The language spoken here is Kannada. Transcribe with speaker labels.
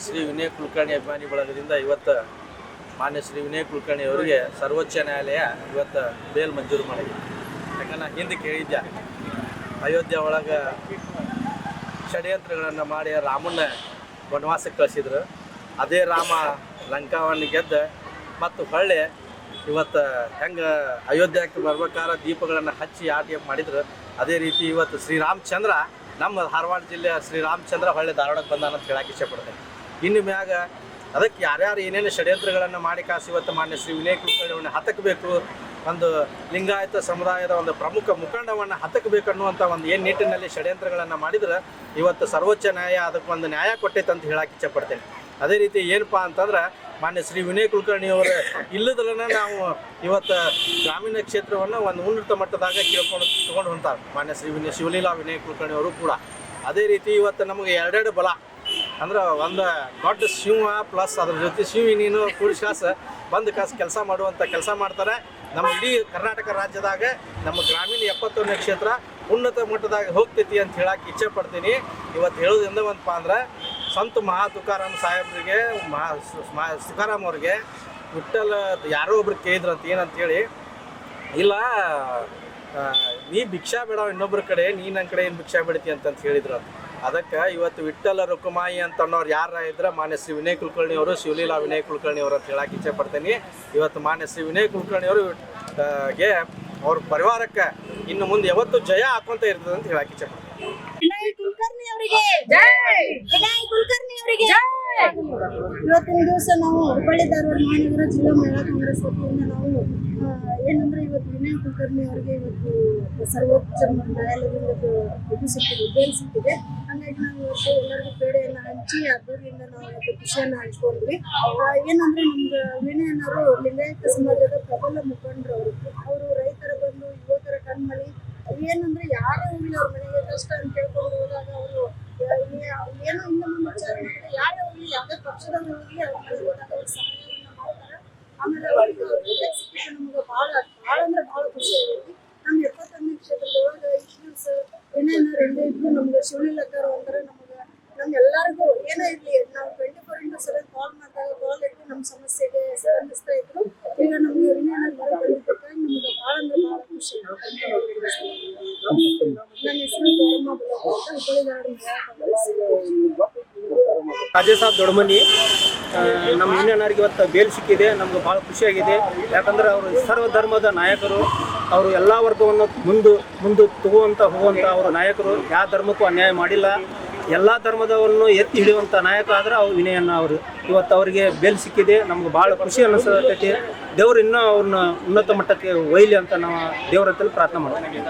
Speaker 1: ಶ್ರೀ ವಿನಯ್ ಕುಲಕರ್ಣಿ ಅಭಿಮಾನಿ ಬಳಗದಿಂದ ಇವತ್ತು ಮಾನ್ಯ ಶ್ರೀ ವಿನಯ್ ಕುಲಕರ್ಣಿ ಅವರಿಗೆ ಸರ್ವೋಚ್ಚ ನ್ಯಾಯಾಲಯ ಇವತ್ತು ಬೇಲ್ ಮಂಜೂರು ಮಾಡಿದೆ. ಯಾಕಂದ್ರೆ ಹಿಂದೆ ಕೇಳಿದ್ದೆ, ಅಯೋಧ್ಯೆ ಒಳಗೆ ಷಡ್ಯಂತ್ರಗಳನ್ನು ಮಾಡಿ ರಾಮನ್ನ ವನವಾಸಕ್ಕೆ ಕಳಿಸಿದ್ರು. ಅದೇ ರಾಮ ಲಂಕಾವನ್ನು ಗೆದ್ದ ಮತ್ತು ಹೊಳ್ಳೆ ಇವತ್ತು ಹೆಂಗೆ ಅಯೋಧ್ಯೆಗೆ ಬರ್ಬೇಕಾದ್ರೆ ದೀಪಗಳನ್ನು ಹಚ್ಚಿ ಆಟ ಮಾಡಿದ್ರು, ಅದೇ ರೀತಿ ಇವತ್ತು ಶ್ರೀರಾಮಚಂದ್ರ ನಮ್ಮ ಧಾರವಾಡ ಜಿಲ್ಲೆಯ ಶ್ರೀರಾಮಚಂದ್ರ ಹೊಳ್ಳೆ ಧಾರವಾಡಕ್ಕೆ ಬಂದಾನ ಅಂತ ಹೇಳಕ್ಕೆ ಇಷ್ಟಪಡ್ತೇನೆ. ಇನ್ನು ಮ್ಯಾಗ ಅದಕ್ಕೆ ಯಾರ್ಯಾರು ಏನೇನು ಷಡ್ಯಂತ್ರಗಳನ್ನು ಮಾಡಿ ಕಾಸಿ ಇವತ್ತು ಮಾನ್ಯ ಶ್ರೀ ವಿನಯ್ ಕುಲಕರ್ಣಿಯನ್ನು ಹತ್ತಕಬೇಕು, ಒಂದು ಲಿಂಗಾಯತ ಸಮುದಾಯದ ಒಂದು ಪ್ರಮುಖ ಮುಖಂಡವನ್ನು ಹತ್ತಕಬೇಕು ಅನ್ನುವಂಥ ಒಂದು ಏನು ನಿಟ್ಟಿನಲ್ಲಿ ಷಡ್ಯಂತ್ರಗಳನ್ನು ಮಾಡಿದ್ರೆ ಇವತ್ತು ಸರ್ವೋಚ್ಚ ನ್ಯಾಯ ಅದಕ್ಕೆ ಒಂದು ನ್ಯಾಯ ಕೊಟ್ಟೈತೆ ಅಂತ ಹೇಳಕ್ಕೆ ಇಷ್ಟಪಡ್ತೇನೆ. ಅದೇ ರೀತಿ ಏನಪ್ಪ ಅಂತಂದ್ರೆ ಮಾನ್ಯ ಶ್ರೀ ವಿನಯ್ ಕುಲಕರ್ಣಿಯವರ ಇಲ್ಲದಲ್ಲೇ ನಾವು ಇವತ್ತು ಗ್ರಾಮೀಣ ಕ್ಷೇತ್ರವನ್ನು ಒಂದು ಉನ್ನತ ಮಟ್ಟದಾಗ ತೊಗೊಂಡು ಹೊಂತಾರೆ ಮಾನ್ಯ ಶ್ರೀ ಶಿವಲೀಲಾ ವಿನಯ್ ಕುಲಕರ್ಣಿ ಅವರು ಕೂಡ. ಅದೇ ರೀತಿ ಇವತ್ತು ನಮಗೆ ಎರಡೆರಡು ಬಲ ಅಂದ್ರೆ ಒಂದು ದೊಡ್ಡ ಶಿವ ಪ್ಲಸ್ ಅದ್ರ ಜೊತೆ ಶಿವಿನೀನು ಕೂಡಿಸ್ಕಾಸ ಬಂದು ಕೆಲಸ ಮಾಡುವಂಥ ಕೆಲಸ ಮಾಡ್ತಾರೆ. ನಮ್ಮ ಇಡೀ ಕರ್ನಾಟಕ ರಾಜ್ಯದಾಗ ನಮ್ಮ ಗ್ರಾಮೀಣ 71ನೇ ಕ್ಷೇತ್ರ ಉನ್ನತ ಮಟ್ಟದಾಗ ಹೋಗ್ತೈತಿ ಅಂತ ಹೇಳಕ್ಕೆ ಇಚ್ಛೆ ಪಡ್ತೀನಿ. ಇವತ್ತು ಹೇಳೋದ್ರಿಂದ ಒಂದಪ್ಪ ಅಂದ್ರೆ ಸಂತ ಮಹಾ ತುಕಾರಾಮ್ ಸಾಹೇಬ್ರಿಗೆ ತುಕಾರಾಮ್ ಅವ್ರಿಗೆ ವಿಠ್ಠಲ ಯಾರೋ ಒಬ್ರು ಕೇಳಿದ್ರಂತ ಏನಂತೇಳಿ, ಇಲ್ಲ ನೀ ಭಿಕ್ಷಾ ಬೇಡ ಇನ್ನೊಬ್ರ ಕಡೆ, ನೀ ನನ್ನ ಕಡೆ ಏನು ಭಿಕ್ಷಾ ಬೇಡ್ತಿ ಅಂತಂತ ಹೇಳಿದ್ರು. ಅದಕ್ಕೆ ಇವತ್ತು ವಿಠ್ಠಲ ರುಕುಮಾಯಿ ಅಂತ ಅನ್ನೋರು ಯಾರ ಇದ್ರೆ ಮಾನ್ಯ ಶ್ರೀ ವಿನಯ್ ಕುಲಕರ್ಣಿ ಅವರು, ಶಿವಲೀಲಾ ವಿನಯ್ ಕುಲಕರ್ಣಿ ಅವರು ಅಂತ ಹೇಳಕ್ಕೆ ಇಚ್ಛೆ ಪಡ್ತೀನಿ. ಇವತ್ತು ಮಾನ್ಯ ಶ್ರೀ ವಿನಯ್ ಕುಲಕರ್ಣಿ ಅವರು ಗೆ ಅವ್ರ ಪರಿವಾರಕ್ಕೆ ಇನ್ನು ಮುಂದೆ ಯಾವತ್ತು ಜಯ ಹಾಕೊಂತ ಇರ್ತದೆ ಅಂತ ಹೇಳಕ್ಕೆ ಇಚ್ಛೆ ಪಡ್ತೀನಿ.
Speaker 2: ಇವತ್ತಿನ ದಿವಸ ನಾವು ಹುಬ್ಬಳ್ಳಿ ಧಾರವಾಡ ಮಹಾನಗರ ಜಿಲ್ಲಾ ಮಹಿಳಾ ಕಾಂಗ್ರೆಸ್ ವತಿಯಿಂದ ನಾವು ಏನಂದ್ರೆ ಇವತ್ತು ವಿನಯ್ ಕುಲಕರ್ಣಿ ಅವರಿಗೆ ಇವತ್ತು ಸರ್ವೋಚ್ಚ ನ್ಯಾಯಾಲಯದಿಂದ ಇದು ಸಿಕ್ಕಿದೆ, ಬೇಲ್ ಸಿಕ್ಕಿದೆ. ಹಾಗಾಗಿ ನಾವು ಇವತ್ತು ಎಲ್ಲರಿಗೂ ಪೇಡೆಯನ್ನು ಹಂಚಿ ಅದ್ದೂರಿಯಿಂದ ನಾವು ಇವತ್ತು ಖುಷಿಯನ್ನು ಹಂಚ್ಕೊಂಡ್ವಿ. ಏನಂದ್ರೆ ನಮ್ಗೆ ವಿನಯನವರು ಲಿಂಗಾಯತ ಸಮಾಜದ ಪ್ರಬಲ ಮುಖಂಡರು. ಅವರು ರೈತರ ಬಂಧು, ಯುವಕರ ಕಣ್ಮಣಿ. ಏನಂದ್ರೆ ಯಾರೇ ಹೋಗ್ಲಿ ಅವ್ರ ಮನೆಗೆ ಕಷ್ಟ ಅಂತ ಕೇಳ್ಕೊಂಡು ಹೋದಾಗ ಅವರು ಏನೋ ಇನ್ನು ಮುಂದೆ ವಿಚಾರ ಮಾಡಿದ್ರೆ ಯಾರೇ ಹೋಗ್ಲಿ, ಯಾವುದೇ ಪಕ್ಷದಲ್ಲಿ ಹೋಗ್ಲಿ ಅವ್ರ ಮನೆಗೆ ಹೋದಾಗ ಅವ್ರ ಸಹಾಯವನ್ನು ಮಾಡ್ತಾರೆ. ಆಮೇಲೆ ಅವ್ರಿಗೆ ನಮ್ಗೆ ಭಾಳ ಅಂದ್ರೆ ಭಾಳ ಖುಷಿ ಆಗೈತಿ. ನಮ್ಮ 71ನೇ ಕ್ಷೇತ್ರದೊಳಗೆ ಇಶ್ಯೂಸ್ ಏನೇನಾರು ಎಲ್ಲೇ ಇದ್ರು ನಮ್ಗೆ ಶಿವಲೀಲಕ್ಕರು ಅಂತಾರೆ. ನಮ್ಗೆಲ್ಲರಿಗೂ ಏನೇ ಇರಲಿ ನಾವು 24x7 ಕಾಲ್ ಮಾಡಿದಾಗ ಕಾಲ್ ಇಟ್ಟು ನಮ್ಮ ಸಮಸ್ಯೆಗೆ ಸ್ಪಂದಿಸ್ತಾ ಇದ್ರು. ಈಗ ನಮ್ಗೆ ವಿನಯನವ್ರು ಬಂದಿದ್ದಕ್ಕಾಗಿ ನಮ್ಗೆ ಭಾಳ ಅಂದ್ರೆ ಭಾಳ ಖುಷಿ. ನನ್ನ ಹೆಸರು ಗೌರಮ್ಮ ಬುಲಪ್ಪ ಅಂತ, ಹುಬ್ಬಳ್ಳಿ ಧಾರವಾಡ ಮಹಿಳಾ ಕಾಂಗ್ರೆಸ್.
Speaker 3: ರಾಜೇ ಸಾಬ್ ದೊಡ್ಡಮನಿ. ನಮ್ಮ ವಿನಯನವ್ರಿಗೆ ಇವತ್ತು ಬೇಲ್ ಸಿಕ್ಕಿದೆ, ನಮ್ಗೆ ಭಾಳ ಖುಷಿಯಾಗಿದೆ. ಯಾಕಂದರೆ ಅವರು ಸರ್ವ ಧರ್ಮದ ನಾಯಕರು, ಅವರು ಎಲ್ಲ ವರ್ಗವನ್ನು ಮುಂದೆ ಹೋಗುವಂಥ ಅವರು ನಾಯಕರು. ಯಾವ ಧರ್ಮಕ್ಕೂ ಅನ್ಯಾಯ ಮಾಡಿಲ್ಲ, ಎಲ್ಲ ಧರ್ಮದವನ್ನು ಎತ್ತಿ ಹಿಡಿಯುವಂಥ ನಾಯಕ ಆದರೆ ಅವ್ರು ವಿನಯಣ್ಣ ಅವರು. ಇವತ್ತು ಅವರಿಗೆ ಬೇಲ್ ಸಿಕ್ಕಿದೆ, ನಮ್ಗೆ ಭಾಳ ಖುಷಿ ಅನ್ನಿಸ್ತೈತಿ. ದೇವರು ಇನ್ನೂ ಅವ್ರನ್ನ ಉನ್ನತ ಮಟ್ಟಕ್ಕೆ ಒಯ್ಯಲಿ ಅಂತ ನಾವು ದೇವರ ಹತ್ರ ಪ್ರಾರ್ಥನೆ ಮಾಡ್ತೀವಿ.